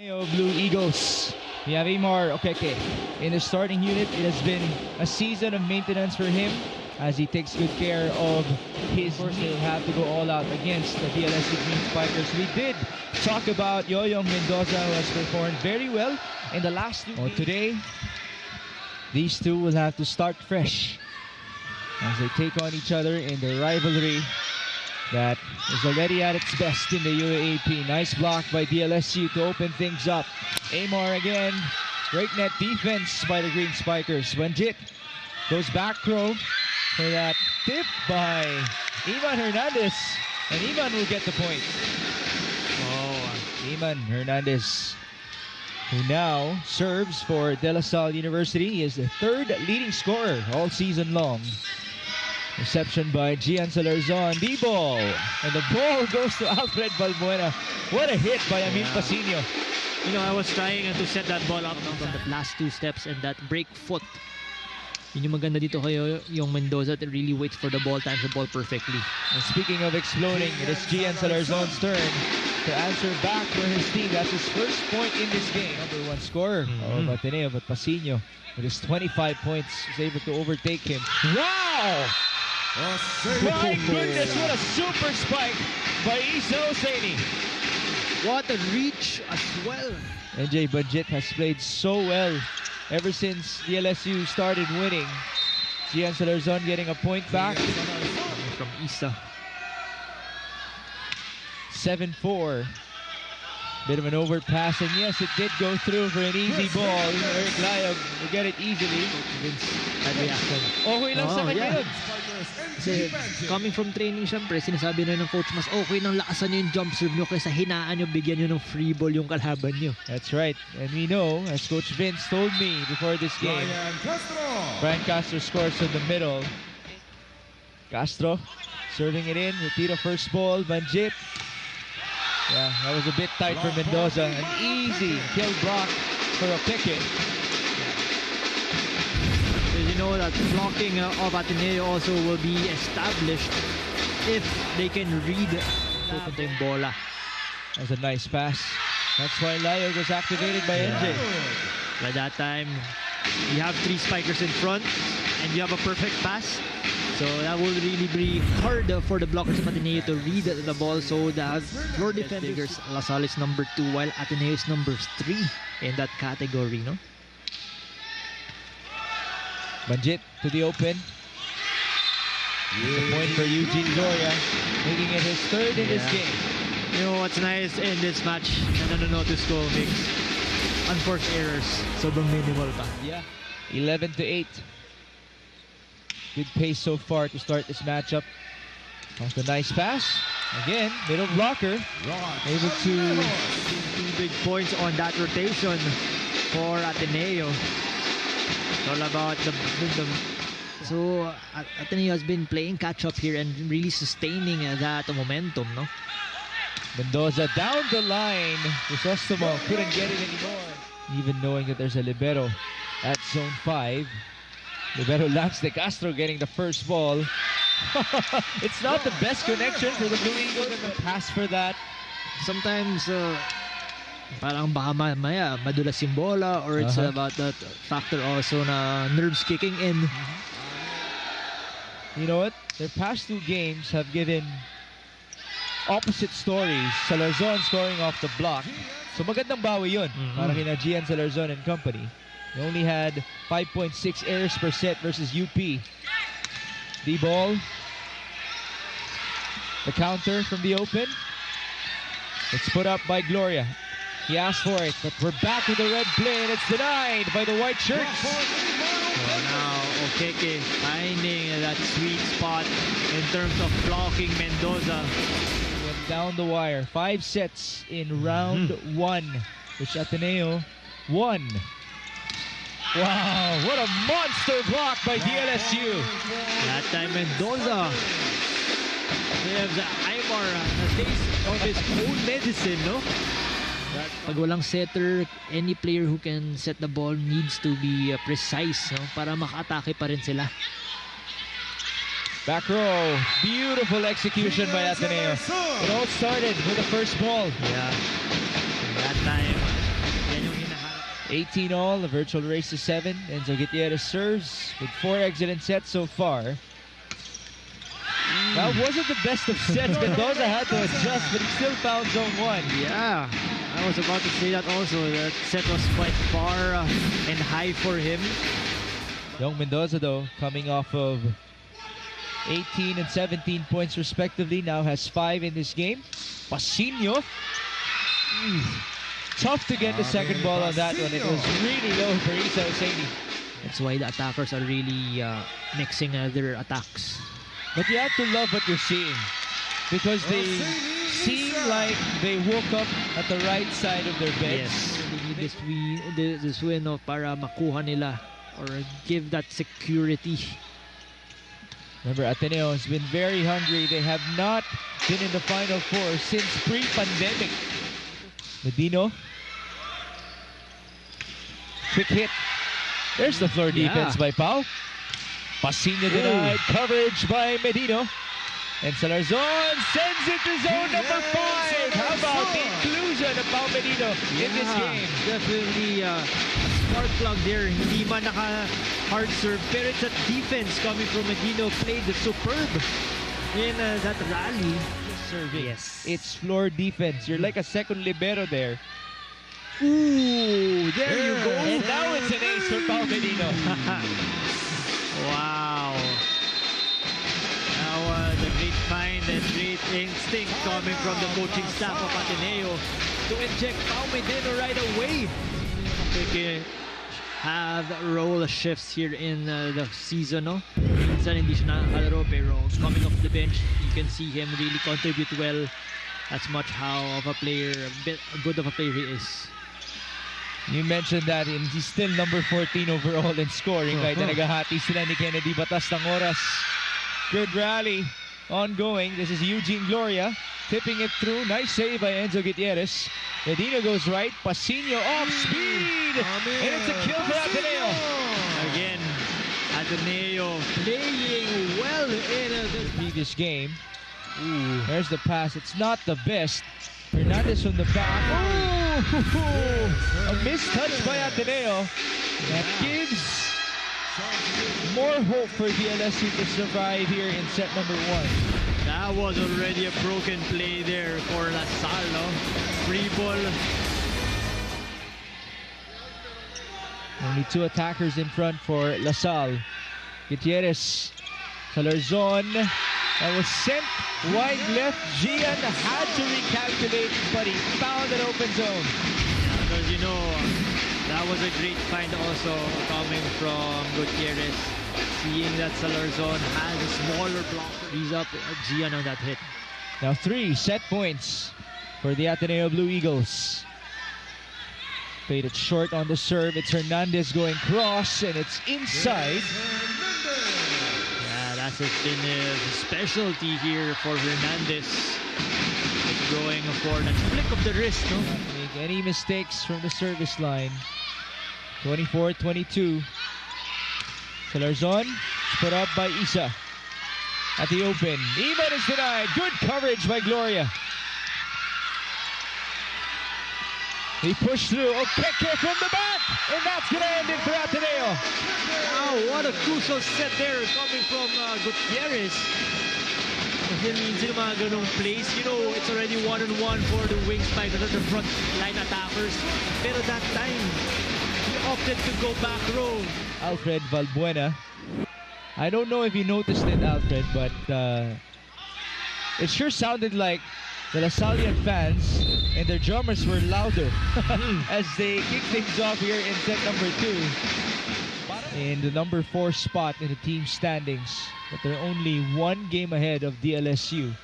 Ateneo Blue Eagles. We have Amar Okeke in the starting unit. It has been a season of maintenance for him as he takes good care of his. Of course, he'll have to go all out against the DLSU Green Spikers. We did talk about Yoyong Mendoza, who has performed very well in the last two games. Today, these two will have to start fresh as they take on each other in the rivalry that is already at its best in the UAAP. Nice block by DLSU to open things up. Amar again. Great net defense by the Green Spikers. Banjit goes back row for that tip by Iman Hernandez. And Iman will get the point. Iman Hernandez, who now serves for De La Salle University. He is the third leading scorer all season long. Reception by Gian Salarzon. D-ball. And the ball goes to Alfred Balbuena. What a hit by Amin Pasinio. You know, I was trying to set that ball up from the last two steps and that break foot. Yun yung maganda dito kayo, yung Mendoza that really waits for the ball, times the ball perfectly. And speaking of exploding, it is Gian Salarzon's turn to answer back for his team. That's his first point in this game. Number one scorer of Ateneo, but Pasinio with his 25 points is able to overtake him. Wow! My goodness, what a super spike by Isa Hosseini. What a reach as well. NJ Banjit has played so well ever since DLSU started winning. Gian Salarzon getting a point back. From Isa. 7-4. Bit of an overpass, and yes, it did go through for an easy ball. Eric Layog will get it easily. That reaction. Okay lang sa kanya yun. Kasi coming from training, syempre, sinasabi na ng coach, mas okay nang lakasan nyo yung jump serve nyo kaysa hinaan nyo, bigyan nyo ng free ball yung kalaban nyo. That's right. And we know, as Coach Vince told me before this game, Brian Castro scores in the middle. Castro serving it in. Retiro first ball. Banjit. Yeah, that was a bit tight for Mendoza. An easy kill block for Okeke. You know that blocking of Ateneo also will be established if they can read the bola. That was a nice pass. That's why Layog was activated by NJ. By that time, you have three spikers in front and you have a perfect pass. So that will really be hard for the blockers of Ateneo to read the ball. So the floor defenders, La Salle is number 2 while Ateneo is number 3 in that category, no? Banjit to the open. It's a point for Eugene Doria, making it his third in this game. You know what's nice in this match? To score makes unforced errors. Sobrang minimal pa. Yeah. 11-8. Good pace so far to start this matchup. That's a nice pass. Again, middle blocker. Able to 2 big points on that rotation for Ateneo. It's all about the so Ateneo has been playing catch up here and really sustaining that momentum, no? Mendoza down the line. Crisostomo couldn't get it anymore. Even knowing that there's a libero at zone 5. Libero Lance De Castro getting the first ball. It's not the best connection for the Blue Eagles and the pass for that. Sometimes parang baka mamaya madulas yung bola, or it's about that factor also na nerves kicking in. You know what? Their past 2 games have given opposite stories. Salarzon scoring off the block. So magandang bawi yun para kina Gian Salarzon and company. They only had 5.6 errors per set versus UP. D-ball. The counter from the open. It's put up by Gloria. He asked for it, but we're back with the red play, and it's denied by the white shirts. So now Okeke finding that sweet spot in terms of blocking Mendoza. Went down the wire. 5 sets in round 1, which Ateneo won. Wow, what a monster block by DLSU. That time Mendoza gives Aymar a taste of his own medicine, no? Pag walang setter, any player who can set the ball needs to be precise, no? Para maka-atake pa rin sila. Back row, beautiful execution by Ateneo. It all started with the first ball. Yeah, and that time 18 all, a virtual race to 7. Enzo Gutierrez serves with 4 excellent sets so far. That wasn't the best of sets. Mendoza had to adjust, but he still found zone 1. Yeah, I was about to say that also. That set was quite far and high for him. Young Mendoza, though, coming off of 18 and 17 points respectively, now has 5 in this game. Pasino. Tough to get the second ball on that one. It was really low for Isa Husseini. That's why the attackers are really mixing their attacks. But you have to love what you're seeing, because they seem like they woke up at the right side of their beds. Yes, they need this win para makuha nila or give that security. Remember, Ateneo has been very hungry. They have not been in the Final Four since pre-pandemic. Medino. Quick hit. There's the floor defense by Pau. Pasino denied. Coverage by Medino. And Salarzon sends it to zone number 5. How about the inclusion of Pau Medino in this game? Definitely a spark plug there. Hindi man naka-hard serve, pero it's a defense coming from Medino. Played superb in that rally. Serving. Yes. It's floor defense. You're like a second libero there. Ooh, there you go. And now it's an ace for Pau Medino. Wow. That was a great find and great instinct coming from the coaching staff of Ateneo to inject Pau Medino right away. Okay, have role shifts here in the season, no? Minsan hindi siya nakakalaro, pero coming off the bench, you can see him really contribute well. That's much how of a player, good of a player he is. You mentioned that, and he's still number 14 overall in scoring. Kahit na naghahati sila ni Kennedy Batas ng oras. Good rally ongoing. This is Eugene Gloria tipping it through. Nice save by Enzo Gutierrez. Medina goes right. Pasino off speed. And it's a kill for Ateneo. Again, Ateneo playing well in the previous game. Ooh, there's the pass. It's not the best. Hernandez from the back. Oh, a missed touch by Ateneo. That gives more hope for DLSU to survive here in set number 1. That was already a broken play there for LaSalle, no? Free ball. Only 2 attackers in front for LaSalle. Gutierrez, Salarzon. That was sent wide left. Gian had to recalculate, but he found an open zone. Because, you know, that was a great find also coming from Gutierrez. Seeing that Salarzon has a smaller blocker. He's up Gian on that hit. Now 3 set points for the Ateneo Blue Eagles. Played it short on the serve. It's Hernandez going cross, and it's inside. That's been a specialty here for Hernandez. It's going for that flick of the wrist, no? Make any mistakes from the service line. 24-22. Salarzon put up by Isa. At the open. Iman is denied. Good coverage by Gloria. He pushed through. Okeke from the back. And that's going to end it for Ateneo. Wow, what a crucial set there coming from Gutierrez. Kasi minsan yung mga ganong plays, you know, it's already 1-on-1 for the wing spikers at the front line attackers. Pero that time, he opted to go back row. Alfred Valbuena. I don't know if you noticed it, Alfred, but it sure sounded like the LaSallian fans and their drummers were louder as they kick things off here in set number 2. In the number 4 spot in the team standings, but they're only 1 game ahead of DLSU.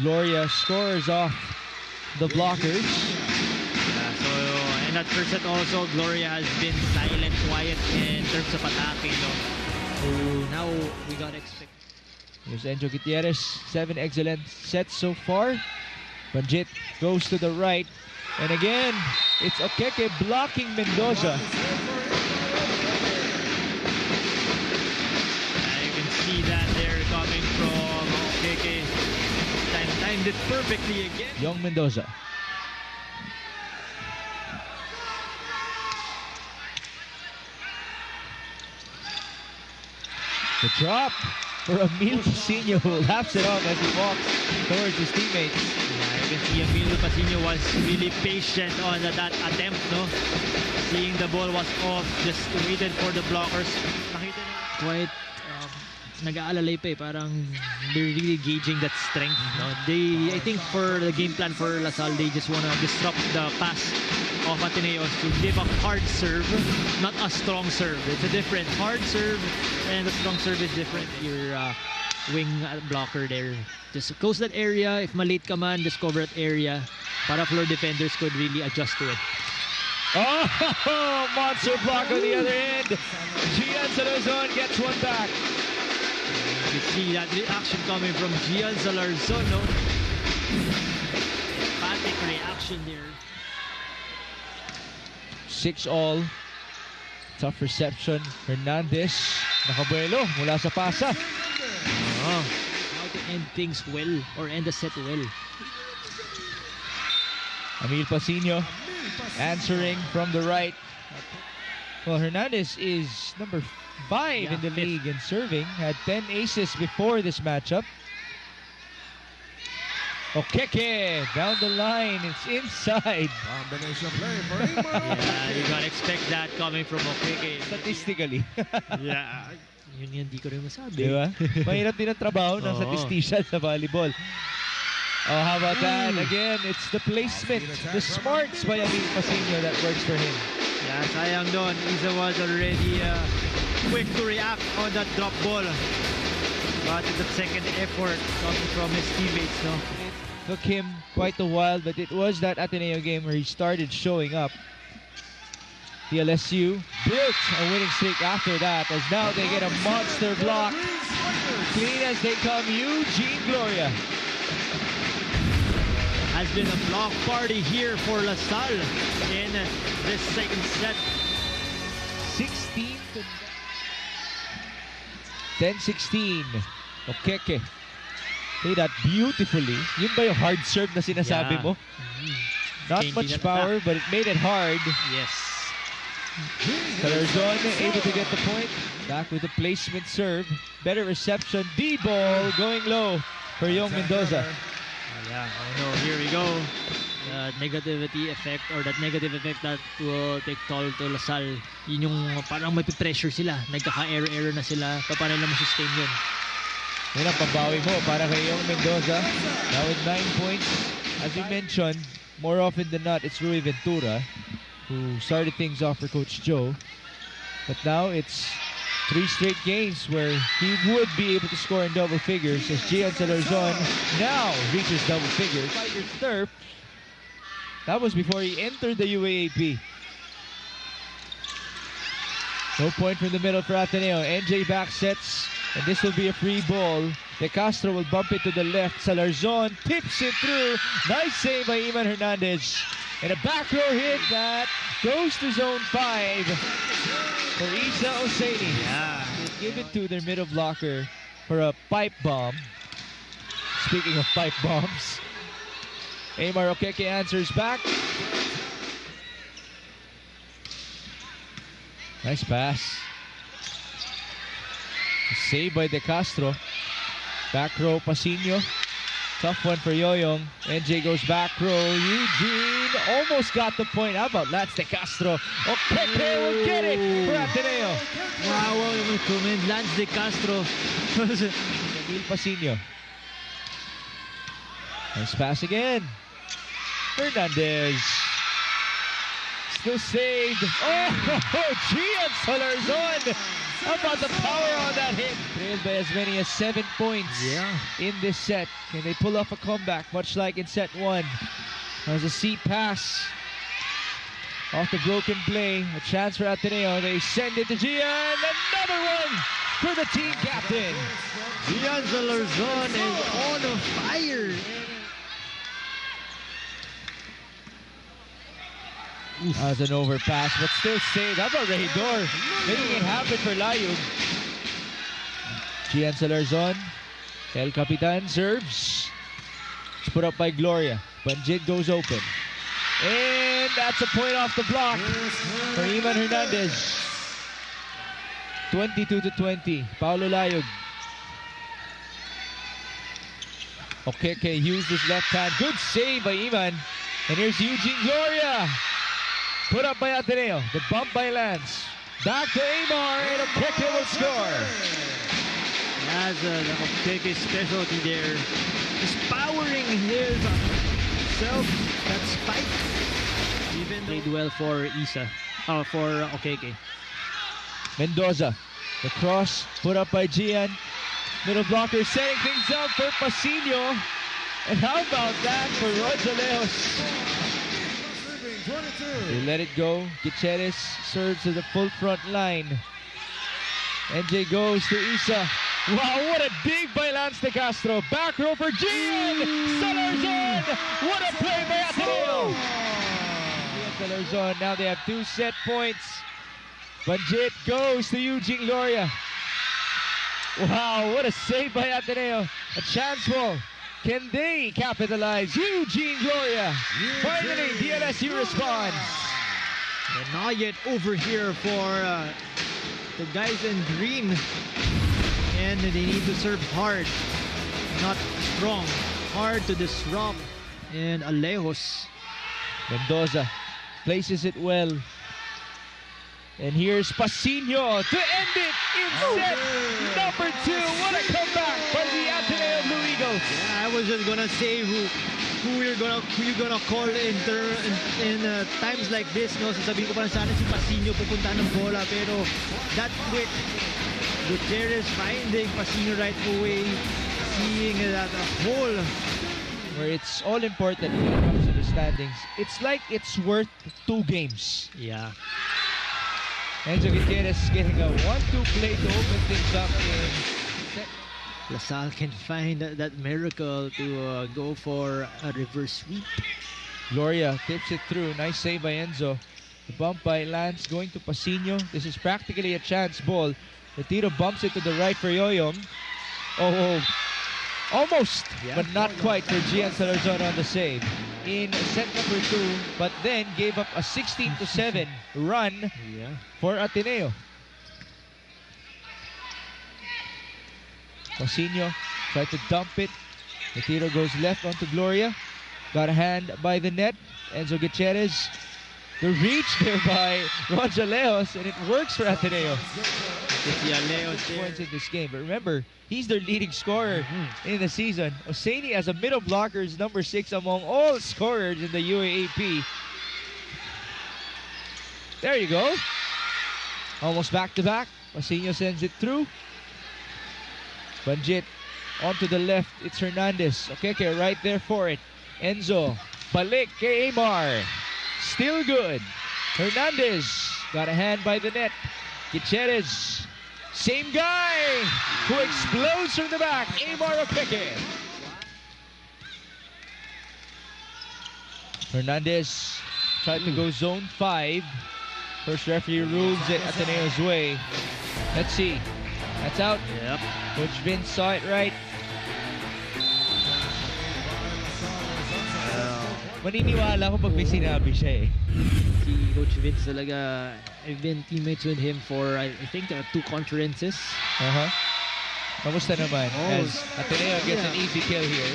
Gloria scores off the blockers. So in that first set also, Gloria has been silent, quiet in terms of attacking. No? So now we gotta expect. Here's Enzo Gutierrez, 7 excellent sets so far. Banjit goes to the right. And again, it's Okeke blocking Mendoza. You can see that they're coming from Okeke. Timed it perfectly again. Young Mendoza. The drop for Emil Pasino, who laps it off as he walks towards his teammates. Yeah, you can see Emilio Pasino was really patient on that attempt, no? Seeing the ball was off, just waited for the blockers. Nakita na quite nag-aalalay pa eh. Parang they're really gauging that strength, no? I think for the game plan for LaSalle, they just want to disrupt the pass of Ateneo to give a hard serve, not a strong serve. It's a different hard serve, and the strong serve is different. Your wing blocker there. Just close that area. If malate ka man, just cover that area para floor defenders could really adjust to it. Oh, monster block on the other end. Gian Salarzon gets one back. You see that reaction coming from Gian Salarzon, no? Emphatic reaction there. 6-all. Tough reception. Hernandez nakabuelo mula sa pasa. How to end things well or end the set well. Emil Pasino answering from the right. Well, Hernandez is number 5 in the league in serving. Had 10 aces before this matchup. Okeke down the line. It's inside. Combination play for Neymar. Yeah, you gotta expect that coming from Okeke. Statistically. Yeah. Yun hindi ko rin masabi. Diba? Mahirap din ang trabaho ng statistician sa volleyball. Oh, how about that? Again, it's the placement, the smarts by Emil Pasino that works for him. Yeah, sayang doon. Isa was already quick to react on that drop ball. But the second effort coming from his teammates, no? It took him quite a while, but it was that Ateneo game where he started showing up. DLSU built a winning streak after that, as now they get a monster block. Clean as they come, Eugene Gloria. Has been a block party here for LaSalle in this second set. 10-16. Okeke. Play that beautifully. Yun ba yung hard serve na sinasabi mo? Not much power, but it made it hard. Yes. Salarzon able to get the point. Back with the placement serve. Better reception. D-ball going low for Young Mendoza. Yeah, oh no, here we go. The negativity effect or that negative effect that will take toll to LaSalle. Yun yung parang may pressure sila. Nagkaka-error na sila. Paano nila sustain yun? Yun ang pambawi mo para kay Young Mendoza. Now with 9 points. As we mentioned, more often than not, it's Rui Ventura who started things off for Coach Joe. But now it's 3 straight games where he would be able to score in double figures as Gian Salarzon now reaches double figures. Third, that was before he entered the UAAP. No point from the middle for Ateneo. NJ back sets, and this will be a free ball. De Castro will bump it to the left. Salarzon tips it through. Nice save by Iman Hernandez. And a back row hit that goes to zone 5 for Isa Oseini. Yeah. Give it to their middle blocker for a pipe bomb. Speaking of pipe bombs, Amar Okeke answers back. Nice pass. Saved by De Castro. Back row Pasino. Tough one for Yoyong. NJ goes back row. Eugene almost got the point. How about Lance De Castro? Okeke will get it for Ateneo. Wow, comment Lance De Castro. Emil Pasino. Nice pass again. Hernandez. Still saved. Oh, Gian Salarzon. How about the power on that hit? Trailed by as many as 7 points in this set. Can they pull off a comeback, much like in set 1? There's a seat pass off the broken play. A chance for Ateneo. They send it to Gian. Another one for the team captain. Gian Salarzon is on fire. As an overpass, but still saved. How about Regidor making it happen for Layug? Gian Salarzon. El Capitan serves. It's put up by Gloria. Banjid goes open. And that's a point off the block for Iman Hernandez. 22-20. Paulo Layog. Okeke used his left hand. Good save by Iman. And here's Eugene Gloria. Put up by Ateneo. The bump by Lance. Back to Amar, and Okeke will score. That's the Okeke specialty there. Just powering his self, that spike. Even played well for Isa. For Okeke. Mendoza. The cross put up by Gian. Middle blocker setting things up for Pasino. And how about that for Rojaleos? They let it go. Gutierrez serves to the full front line. NJ goes to Isa. Wow, what a dig by Lance De Castro. Back row for Gian. Salarzon. What a play by Ateneo. Salarzon. Now they have 2 set points. Banjit goes to Eugene Gloria. Wow, what a save by Ateneo. A chance ball. Can they capitalize? Eugene Gloria. Finally, DLSU responds. And not yet over here for the guys in green. And they need to serve hard, not strong. Hard to disrupt. And Alejos. Mendoza places it well. And here's Pasino to end it in set number 2. What a comeback by the Ateneo Blue Eagles. Yeah, I was just gonna say who you're gonna call in times like this, no? Sasabihin ko pa sana si Pasino pupunta ng bola, pero that quick. Gutierrez finding Pasino right away, seeing that hole. Where it's all important when it comes to the standings. It's like it's worth 2 games. Yeah. Enzo Gutierrez getting a 1-2 play to open things up in set. LaSalle can find that miracle to go for a reverse sweep. Gloria tips it through. Nice save by Enzo. The bump by Lance going to Pasino. This is practically a chance ball. Retiro bumps it to the right for Yoyom. Oh, almost, yeah, but not quite for Gian Salarzon on the save. In set number 2, but then gave up a 16-7 run for Ateneo. Pasino tried to dump it. Retiro goes left onto Gloria. Got a hand by the net. Enzo Gutierrez. The reach there by Rojaleos, and it works for Ateneo. Points in this game, but remember, he's their leading scorer in the season. Oseni as a middle blocker is number 6 among all scorers in the UAAP. There you go. Almost back to back. Pasino sends it through. Banjit onto the left. It's Hernandez. Okeke right there for it. Enzo. Balik kay Amar. Still good. Hernandez got a hand by the net. Gutierrez. Same guy who explodes from the back. Amar Okeke. Hernandez tried to go zone 5. First referee rules it Ateneo's way. Let's see. That's out. Yep. Coach Vince saw it right. Maniniwala ko pag may sinabi siya eh. Si Coach Vince talaga, I've been teammates with him for I think 2 conferences. Kamusta naman? As Ateneo gets an easy kill here.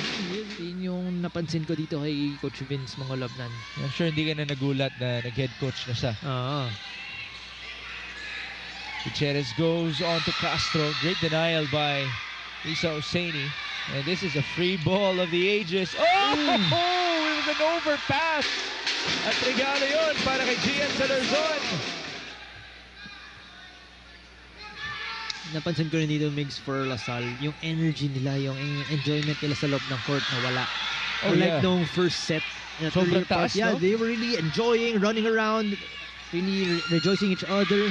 Yun yung napansin ko dito kay Coach Vince Mangolabnan. I'm sure hindi ka na nagulat na nag-head coach na siya. Gutierrez goes on to Castro. Great denial by Isa Oseni. And this is a free ball of the ages. Oh! It was an overpass. At regalo yun para kay Gian Salarzon. Napansin ko rin dito, Migs, for LaSalle, yung energy nila, yung enjoyment nila sa loob ng court na wala. Like nung first set. Sobrang taas, yeah, no? they were really enjoying, running around, really rejoicing each other.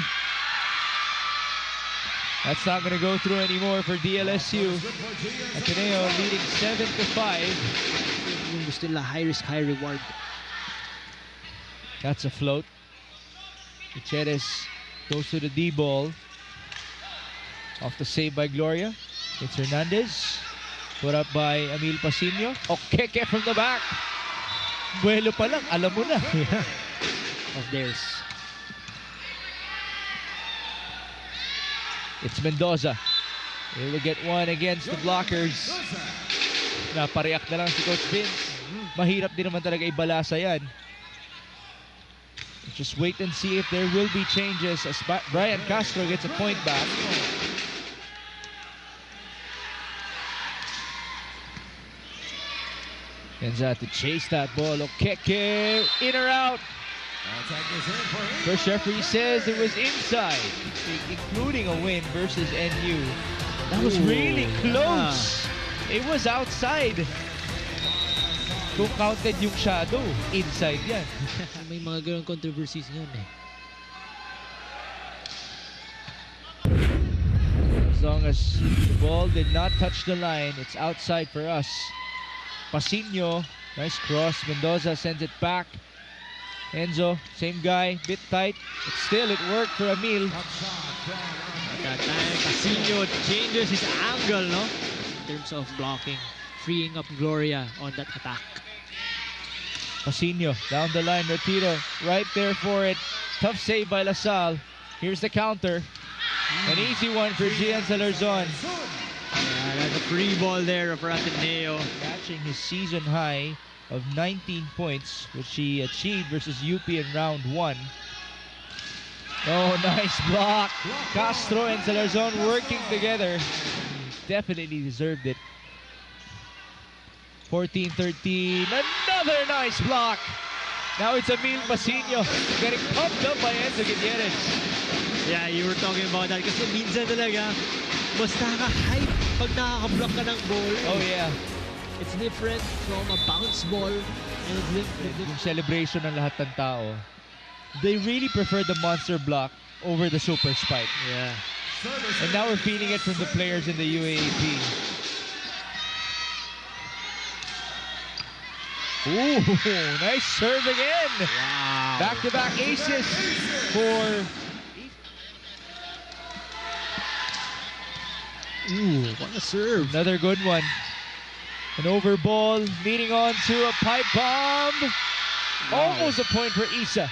That's not going to go through anymore for DLSU. Ateneo leading 7-5. Yung gusto nila, high risk, high reward. That's a float. Gutierrez goes to the D ball. Off the save by Gloria. It's Hernandez. Put up by Emil Pasino. Okeke from the back. Buelo pa lang, alam mo na. Of theirs. It's Mendoza. He will get one against the blockers. Napareact na lang si Coach Vince. Mahirap din naman talaga ibalasa yan. Just wait and see if there will be changes as Brian Castro gets a point back. Kenza to chase that ball. Okeke, in or out? First referee says it was inside, including a win versus NU. That was really close. It was outside. Kung counted yung shadow, inside yan. May mga ganong controversies yun eh. As long as the ball did not touch the line, it's outside for us. Pasinho, nice cross. Mendoza sends it back. Enzo, same guy, bit tight, but still it worked for Emil. At that time, Pasinho changes his angle, no? In terms of blocking, freeing up Gloria on that attack. Pasinho down the line, Retiro right there for it. Tough save by LaSalle. Here's the counter. An easy one for Gian Salarzon. Yeah, that's a free ball there for Ateneo. Matching his season high of 19 points, which he achieved versus UP in round 1. Oh, nice block. Castro and Salarzon working together. Definitely deserved it. 14-13. Another nice block. Now it's Emil Pasinho getting pumped up by Enzo Gutierrez. Yeah, you were talking about that kasi minsan talaga mas nakaka-hype pag nakaka-block ka ng ball. Oh yeah. It's different from a bounce ball. Yung celebration ng lahat ng tao. They really prefer the monster block over the super spike. Yeah. And now we're feeling it from the players in the UAAP. Ooh, nice serve again. Wow. Back-to-back aces for... Ooh, what a serve. Another good one. An over ball leading on to a pipe bomb. Wow. Almost a point for Isa.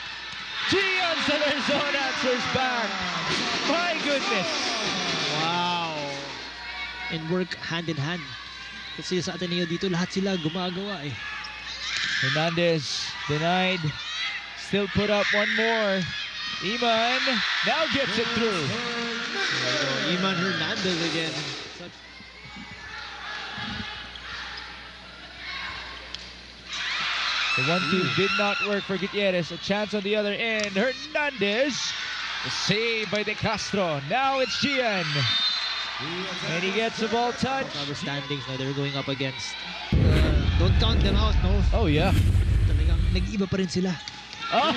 Gian Salarzon answers back. My goodness. Wow. And work hand in hand. Kasi sa Ateneo dito, lahat sila gumagawa eh. Hernandez denied. Still put up one more. Iman now gets it through. Iman Hernandez again. The 1-2 did not work for Gutierrez. A chance on the other end. Hernandez. The save by De Castro. Now it's Gian. And he gets the ball touch. Our standings now, they're going up against. Don't count them out, no? Oh, yeah. Talagang nag-iba pa rin sila. Oh!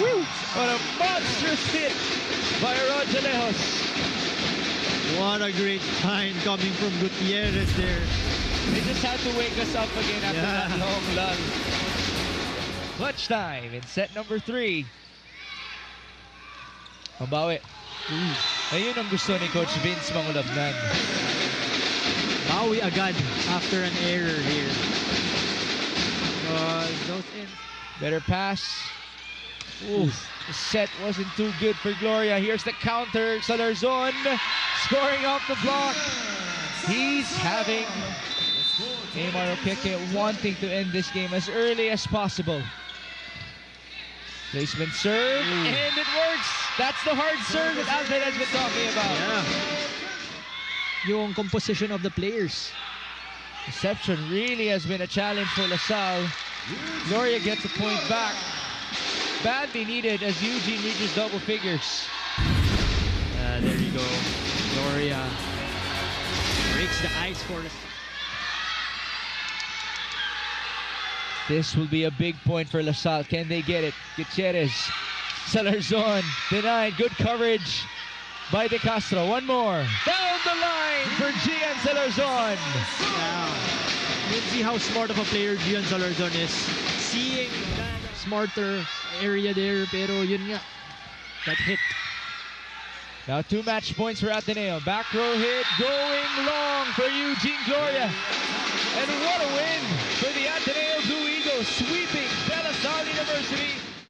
Woo! What a monstrous hit by Rogelejos. What a great find coming from Gutierrez there. They just had to wake us up again after Yeah. that long lull. Clutch time in set number 3. Mabawi. Ayun ang gusto ni Coach Vince Mangulabnan. Bawi agad after an error here. Those ends. Better pass. Ooh, the set wasn't too good for Gloria. Here's the counter. Salarzon scoring off the block. He's having Neymar Okeke wanting to end this game as early as possible. Placement serve, and it works. That's the hard serve that Alfred has been talking about. Yeah. Yung composition of the players. Reception really has been a challenge for LaSalle. Gloria gets a point back. Badly needed as Eugene reaches double figures. There you go. Gloria breaks the ice for us. This will be a big point for LaSalle. Can they get it? Gutierrez. Salarzon denied. Good coverage by De Castro. One more. Down the line for Gian Salarzon. Wow. You can see how smart of a player Gian Salarzon is. Seeing that smarter area there, pero yun nga, that hit. Now 2 match points for Ateneo. Back row hit going long for Eugene Gloria. And what a win for the Ateneo Blue Eagles, sweeping De La Salle University